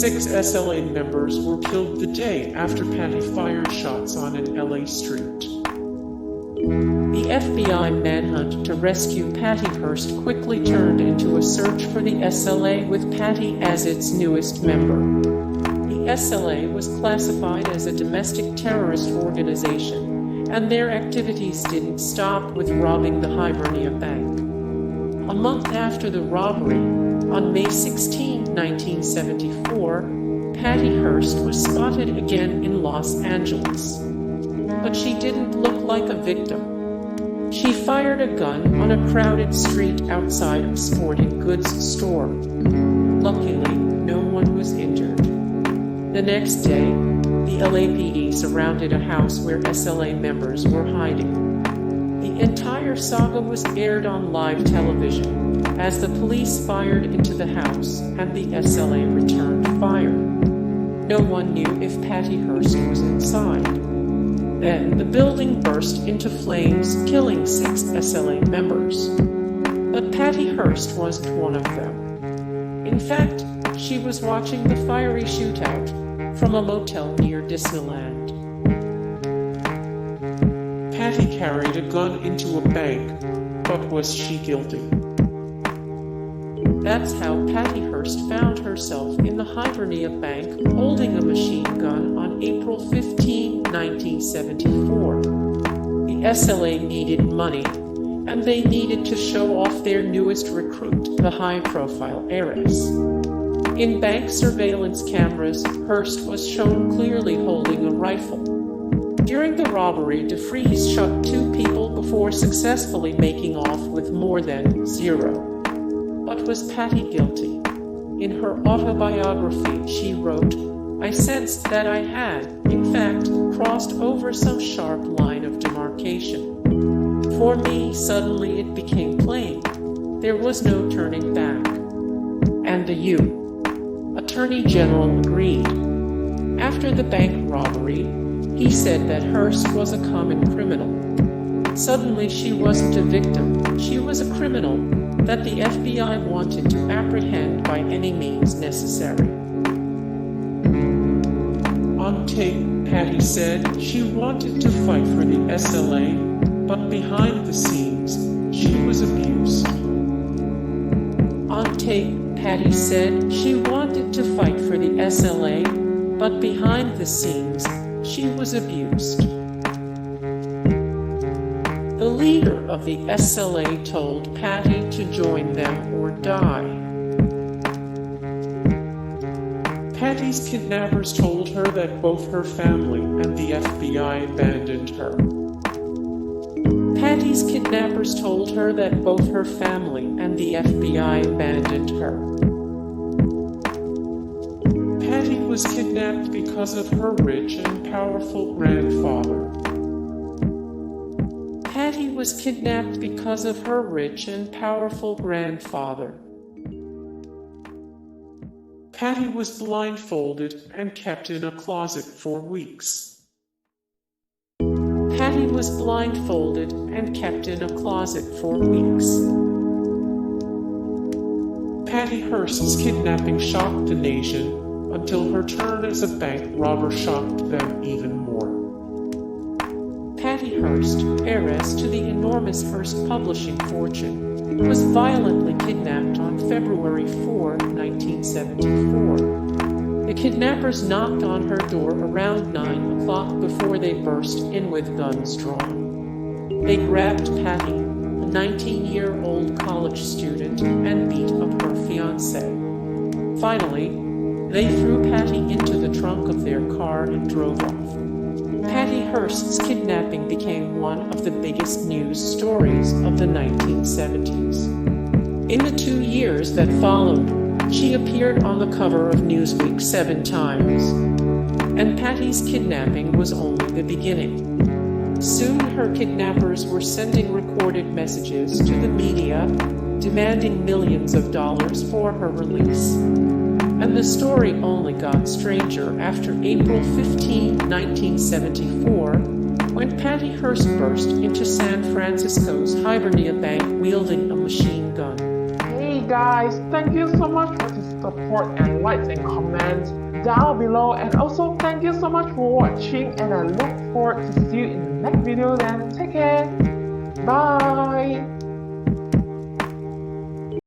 6 SLA members were killed the day after Patty fired shots on an LA street. The FBI manhunt to rescue Patty Hearst quickly turned into a search for the SLA with Patty as its newest member. The SLA was classified as a domestic terrorist organization, and their activities didn't stop with robbing the Hibernia Bank. A month after the robbery, on May 16, 1974, Patty Hearst was spotted again in Los Angeles. But she didn't look like a victim. She fired a gun on a crowded street outside a sporting goods store. Luckily, no one was injured. The next day, the LAPD surrounded a house where SLA members were hiding. The entire saga was aired on live television as the police fired into the house and the SLA returned fire. No one knew if Patty Hearst was inside. Then the building burst into flames, killing 6 SLA members. But Patty Hearst wasn't one of them. In fact, she was watching the fiery shootout from a motel near Disneyland. Patty carried a gun into a bank, but was she guilty? That's how Patty Hearst found herself in the Hibernia Bank holding a machine gun on April 15, 1974. The SLA needed money, and they needed to show off their newest recruit, the high-profile heiress. In bank surveillance cameras, Hearst was shown clearly holding a rifle. During the robbery, DeFries shot 2 people before successfully making off with more than 0. But was Patty guilty? In her autobiography, she wrote, "I sensed that I had, in fact, crossed over some sharp line of demarcation. For me, suddenly it became plain. There was no turning back." And the Attorney General agreed. After the bank robbery, he said that Hearst was a common criminal. Suddenly she wasn't a victim, she was a criminal that the FBI wanted to apprehend by any means necessary. On tape, Patty said she wanted to fight for the SLA, but behind the scenes, she was abused. On tape, Patty said she wanted to fight for the SLA, but behind the scenes, she was abused. The leader of the SLA told Patty to join them or die. Patty's kidnappers told her that both her family and the FBI abandoned her. Patty's kidnappers told her that both her family and the FBI abandoned her. Patty was kidnapped because of her rich and powerful grandfather. Patty was kidnapped because of her rich and powerful grandfather. Patty was blindfolded and kept in a closet for weeks. Patty was blindfolded and kept in a closet for weeks. Patty Hearst's kidnapping shocked the nation until her turn as a bank robber shocked them even more. Patty Hearst, heiress to the enormous Hearst publishing fortune, was violently kidnapped on February 4, 1974. The kidnappers knocked on her door around 9 o'clock before they burst in with guns drawn. They grabbed Patty, a 19-year-old college student, and beat up her fiancé. Finally, they threw Patty into the trunk of their car and drove off. Patty Hearst's kidnapping became one of the biggest news stories of the 1970s. In the 2 years that followed, she appeared on the cover of Newsweek 7 times. And Patty's kidnapping was only the beginning. Soon her kidnappers were sending recorded messages to the media, demanding millions of dollars for her release. And the story only got stranger after April 15, 1974, when Patty Hearst burst into San Francisco's Hibernia Bank wielding a machine gun. Hey guys, thank you so much for the support and likes and comments down below, and also thank you so much for watching, and I look forward to see you in the next video. Then take care, bye.